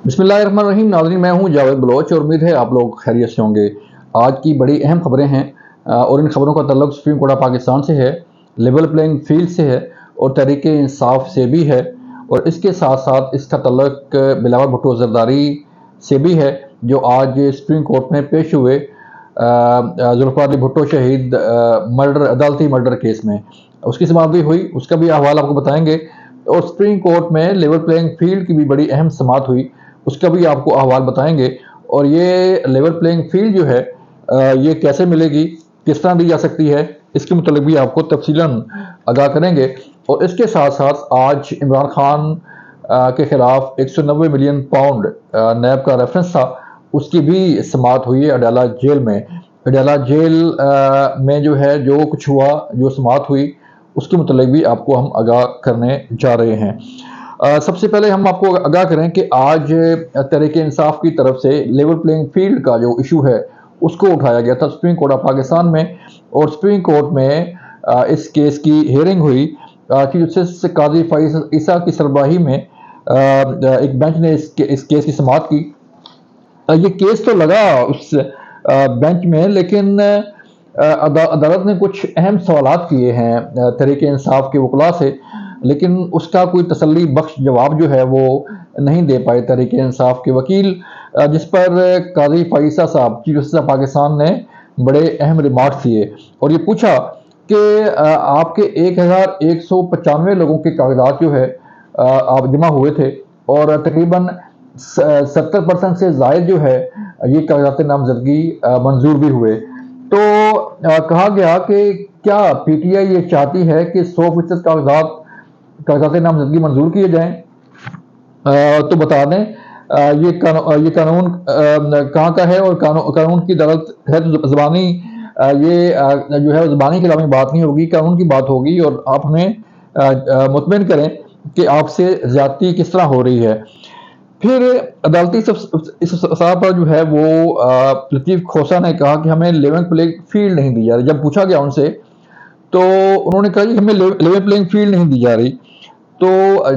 बिस्मिल्लाहिर्रहमानिर्रहीम। नाज़रीन, मैं हूं जावेद बलोच और उम्मीद है आप लोग खैरियत से होंगे। आज की बड़ी अहम खबरें हैं और इन खबरों का तल्लुक़ सुप्रीम कोर्ट ऑफ पाकिस्तान से है, लेवल प्लेइंग फील्ड से है और तहरीक इंसाफ से भी है। और इसके साथ साथ इसका तल्लुक़ बिलावल भुट्टो ज़रदारी से भी है, जो आज सुप्रीम कोर्ट में पेश हुए जुल्फ़िकार अली भुट्टो शहीद अदालती मर्डर केस में। उसकी समाअत भी हुई, उसका भी अहवाल आपको बताएंगे। और सुप्रीम कोर्ट में लेवल प्लेइंग फील्ड की भी बड़ी अहम समाअत हुई, उसका भी आपको अहवाल बताएंगे। और ये लेवल प्लेइंग फील्ड जो है ये कैसे मिलेगी, किस तरह दी जा सकती है, इसके मुतालिक भी आपको तफसीलन आगाह करेंगे। और इसके साथ साथ आज इमरान खान के खिलाफ 190 मिलियन पाउंड नैब का रेफरेंस था, उसकी भी समाअत हुई है अडाला जेल में। अडाला जेल में जो है जो कुछ हुआ, जो समाअत हुई, उसके मुतालिक भी आपको हम आगाह करने जा रहे हैं। सबसे पहले हम आपको आगाह करें कि आज तहरीक इंसाफ की तरफ से लेवल प्लेइंग फील्ड का जो इशू है उसको उठाया गया था सुप्रीम कोर्ट ऑफ पाकिस्तान में। और सुप्रीम कोर्ट में इस केस की हियरिंग हुई कि जस्टिस काजी फैसल ईसा की सरबराही में एक बेंच ने इस केस की समाअत की। ये केस तो लगा उस बेंच में, लेकिन अदालत ने कुछ अहम सवालात किए हैं तहरीक इंसाफ के वकला से, लेकिन उसका कोई तसल्ली बख्श जवाब जो है वो नहीं दे पाए तहरीक इंसाफ के वकील, जिस पर काजी फैसल साहब चीफ जस्टिस ऑफ पाकिस्तान ने बड़े अहम रिमार्क्स दिए और ये पूछा कि आपके 1195 लोगों के कागजात जो है आप जमा हुए थे और तकरीबन 70% से ज़ायद जो है ये कागजात नामजदगी मंजूर भी हुए। तो कहा गया कि क्या पीटीआई ये चाहती है कि 100% कागजात नामजदगी मंजूर किए जाएं? तो बता दें ये कानून कहाँ का है और कानून की दरअसल है तो ज़बानी ये जो है ज़बानी के में बात नहीं होगी, कानून की बात होगी। और आप हमें मुतमिन करें कि आपसे ज़्यादती किस तरह हो रही है। फिर अदालती इस साहब पर जो है वो लतीफ़ खोसा ने कहा कि हमें लेवल प्लेइंग फील्ड नहीं दी जा रही। जब पूछा गया उनसे तो उन्होंने कहा कि हमें लेवल प्लेइंग फील्ड नहीं दी जा रही। तो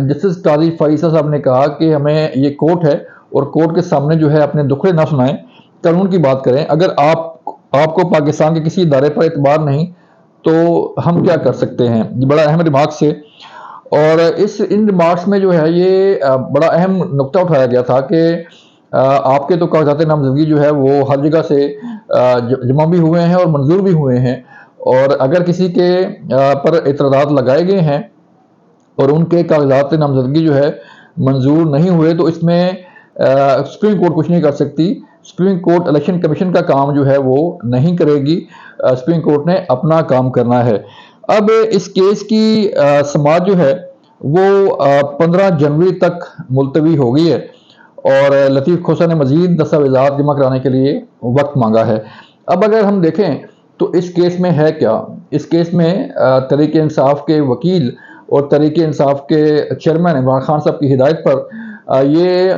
जस्टिस काजी फैसल साहब ने कहा कि हमें ये कोर्ट है और कोर्ट के सामने जो है अपने दुखड़े ना सुनाएं, कानून की बात करें। अगर आपको पाकिस्तान के किसी इदारे पर एतबार नहीं तो हम क्या कर सकते हैं। ये बड़ा अहम रिमार्क्स है। और इन रिमार्क्स में जो है ये बड़ा अहम नुक्ता उठाया गया था कि आपके तो कागजात नामजदगी जो है वो हर जगह से जमा भी हुए हैं और मंजूर भी हुए हैं। और अगर किसी के पर एतराज़ात लगाए गए हैं और उनके कागजात नामजदगी जो है मंजूर नहीं हुए तो इसमें सुप्रीम कोर्ट कुछ नहीं कर सकती। सुप्रीम कोर्ट इलेक्शन कमीशन का काम जो है वो नहीं करेगी, सुप्रीम कोर्ट ने अपना काम करना है। अब इस केस की समाअत जो है वो 15 जनवरी तक मुलतवी हो गई है और लतीफ़ खोसा ने मजीद दस्तावेज़ात जमा कराने के लिए वक्त मांगा है। अब अगर हम देखें तो इस केस में है क्या, इस केस में तहरीक इंसाफ के वकील और तहरीक इंसाफ के चेयरमैन इमरान खान साहब की हिदायत पर ये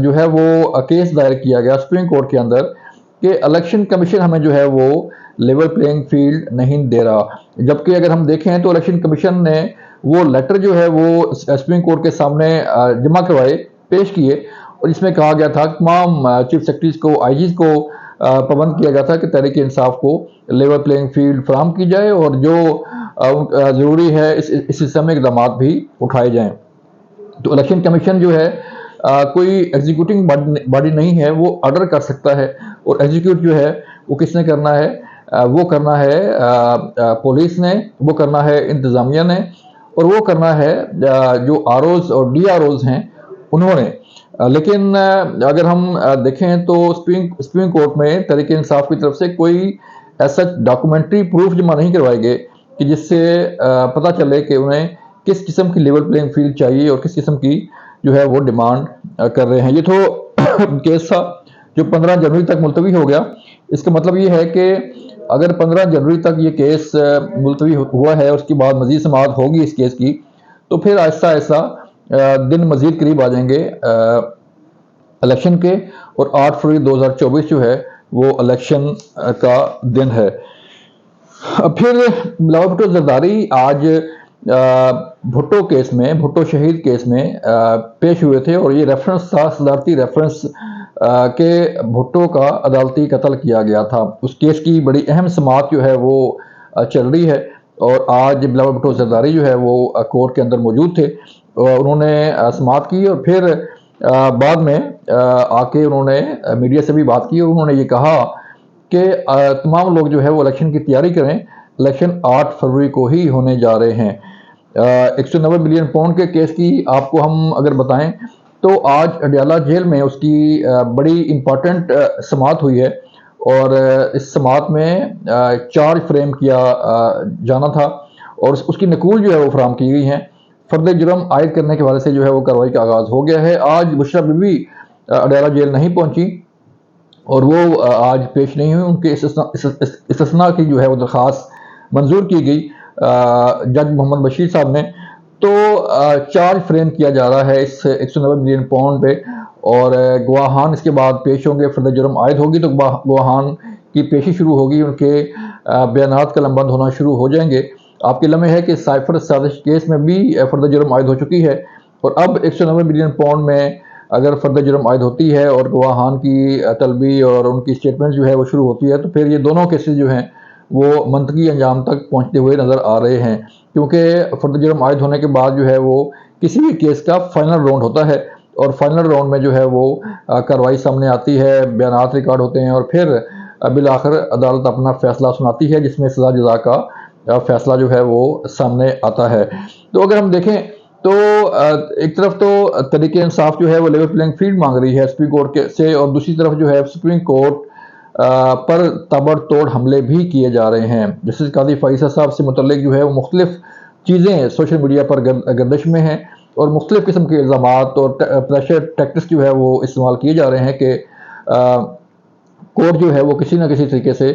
जो है वो केस दायर किया गया सुप्रीम कोर्ट के अंदर कि इलेक्शन कमीशन हमें जो है वो लेवल प्लेइंग फील्ड नहीं दे रहा। जबकि अगर हम देखें तो इलेक्शन कमीशन ने वो लेटर जो है वो सुप्रीम कोर्ट के सामने जमा करवाए, पेश किए और इसमें कहा गया था तमाम चीफ सेक्रेटरीज को, आईजीज को पाबंद किया गया था कि तहरीक इंसाफ को लेवल प्लेइंग फील्ड फराहम की जाए और जो ज़रूरी है इस सिस्टम में इक़दाम भी उठाए जाएँ। तो इलेक्शन कमीशन जो है कोई एग्जीक्यूटिंग बॉडी नहीं है, वो ऑर्डर कर सकता है और एग्जीक्यूट जो है वो किसने करना है, वो करना है पुलिस ने, वो करना है इंतज़ामिया ने और वो करना है जो आरओज़ और डीआरओज़ हैं उन्होंने। लेकिन अगर हम देखें तो सुप्रीम कोर्ट में तहरीक इंसाफ की तरफ से कोई ऐसा डॉक्यूमेंट्री प्रूफ जमा नहीं करवाए गए कि जिससे पता चले कि उन्हें किस किस्म की लेवल प्लेइंग फील्ड चाहिए और किस किस्म की जो है वो डिमांड कर रहे हैं। ये तो केस था जो 15 जनवरी तक मुलतवी हो गया। इसका मतलब ये है कि अगर 15 जनवरी तक ये केस मुलतवी हुआ है, उसके बाद मजीद समाअत होगी इस केस की, तो फिर आहिस्ता आहिस्ता दिन मजीद करीब आ जाएंगे इलेक्शन के और 8 फरवरी 2024 जो है वो इलेक्शन का दिन है। फिर बिलावल भुट्टो ज़रदारी आज بھٹو کیس میں، بھٹو شہید کیس میں پیش ہوئے تھے، اور یہ ریفرنس تھا، صدارتی ریفرنس کہ بھٹو کا عدالتی قتل کیا گیا تھا۔ اس کیس کی بڑی اہم سماعت جو ہے وہ چل رہی ہے، اور آج بلاول بھٹو زرداری جو ہے وہ کورٹ کے اندر موجود تھے، اور انہوں نے سماعت کی، اور پھر بعد میں آ کے انہوں نے میڈیا سے بھی بات کی، اور انہوں نے یہ کہا کہ تمام لوگ جو ہے وہ الیکشن کی تیاری کریں، الیکشن 8 فروری کو ہی ہونے جا رہے ہیں۔ 190 بلین پاؤنڈ کے کیس کی آپ کو ہم اگر بتائیں تو آج اڈیالہ جیل میں اس کی بڑی امپورٹنٹ سماعت ہوئی ہے، اور اس سماعت میں چارج فریم کیا جانا تھا، اور اس کی نقول جو ہے وہ فراہم کی گئی ہیں۔ فرد جرم عائد کرنے کے حوالے سے جو ہے وہ کارروائی کا آغاز ہو گیا ہے۔ آج بشرا بی بی اڈیالہ جیل نہیں پہنچی، اور وہ آج پیش نہیں ہوئی، ان کے استثناء کی جو ہے وہ درخواست منظور کی گئی جج محمد بشیر صاحب نے۔ تو چارج فریم کیا جا رہا ہے اس 190 ملین پاؤنڈ پہ، اور گواہان اس کے بعد پیش ہوں گے۔ فرد جرم عائد ہوگی تو گواہان کی پیشی شروع ہوگی، ان کے بیانات قلم بند ہونا شروع ہو جائیں گے۔ آپ کے لمحے ہے کہ سائفر سازش کیس میں بھی فرد جرم عائد ہو چکی ہے، اور اب 190 ملین پاؤنڈ میں اگر فرد جرم عائد ہوتی ہے اور گواہان کی طلبی اور ان کی اسٹیٹمنٹ جو ہے وہ شروع ہوتی ہے، تو پھر یہ دونوں کیسز جو ہیں وہ منطقی انجام تک پہنچتے ہوئے نظر آ رہے ہیں، کیونکہ فرد جرم عائد ہونے کے بعد جو ہے وہ کسی بھی کیس کا فائنل راؤنڈ ہوتا ہے، اور فائنل راؤنڈ میں جو ہے وہ کارروائی سامنے آتی ہے، بیانات ریکارڈ ہوتے ہیں، اور پھر بالآخر عدالت اپنا فیصلہ سناتی ہے، جس میں سزا جزا کا فیصلہ جو ہے وہ سامنے آتا ہے۔ تو اگر ہم دیکھیں تو ایک طرف تو تحریک انصاف جو ہے وہ لیول پلینگ فیلڈ مانگ رہی ہے سپریم کورٹ سے، اور دوسری طرف جو ہے سپریم کورٹ پر تابڑ توڑ حملے بھی کیے جا رہے ہیں۔ جسٹس قاضی فائصہ صاحب سے متعلق جو ہے وہ مختلف چیزیں سوشل میڈیا پر گردش میں ہیں، اور مختلف قسم کے الزامات اور پریشر ٹیکٹس جو ہے وہ استعمال کیے جا رہے ہیں کہ کورٹ جو ہے وہ کسی نہ کسی طریقے سے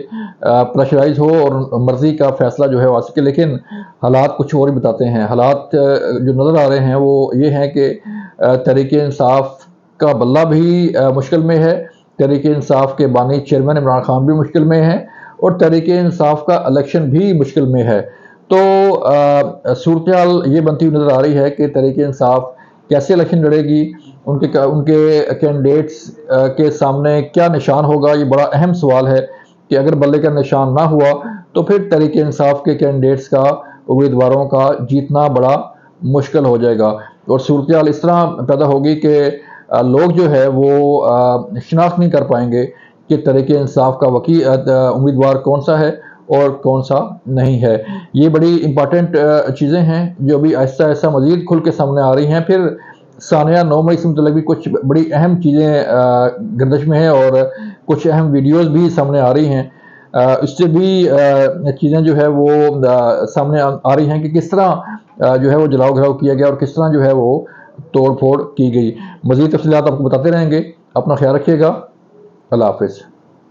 پریشرائز ہو اور مرضی کا فیصلہ جو ہے وہ آ سکے، لیکن حالات کچھ اور ہی بتاتے ہیں۔ حالات جو نظر آ رہے ہیں وہ یہ ہیں کہ تحریک انصاف کا بلہ بھی مشکل میں ہے، تحریک انصاف کے بانی چیئرمین عمران خان بھی مشکل میں ہیں، اور تحریک انصاف کا الیکشن بھی مشکل میں ہے۔ تو صورتحال یہ بنتی ہوئی نظر آ رہی ہے کہ تحریک انصاف کیسے الیکشن لڑے گی، ان کے کینڈیڈیٹس کے سامنے کیا نشان ہوگا، یہ بڑا اہم سوال ہے کہ اگر بلے کا نشان نہ ہوا تو پھر تحریک انصاف کے کینڈیڈیٹس کا، امیدواروں کا جیتنا بڑا مشکل ہو جائے گا، اور صورتحال اس طرح پیدا ہوگی کہ لوگ جو ہے وہ شناخت نہیں کر پائیں گے کہ تحریک انصاف کا امیدوار کون سا ہے اور کون سا نہیں ہے۔ یہ بڑی امپارٹنٹ چیزیں ہیں جو ابھی آہستہ آہستہ مزید کھل کے سامنے آ رہی ہیں۔ پھر ثانیہ 9 مئی سے متعلق بھی کچھ بڑی اہم چیزیں گردش میں ہیں، اور کچھ اہم ویڈیوز بھی سامنے آ رہی ہیں، اس سے بھی چیزیں جو ہے وہ سامنے آ رہی ہیں کہ کس طرح جو ہے وہ جلاؤ گھراؤ کیا گیا، اور کس طرح جو ہے وہ توڑ پھوڑ کی گئی۔ مزید تفصیلات آپ کو بتاتے رہیں گے۔ اپنا خیال رکھیے گا۔ اللہ حافظ۔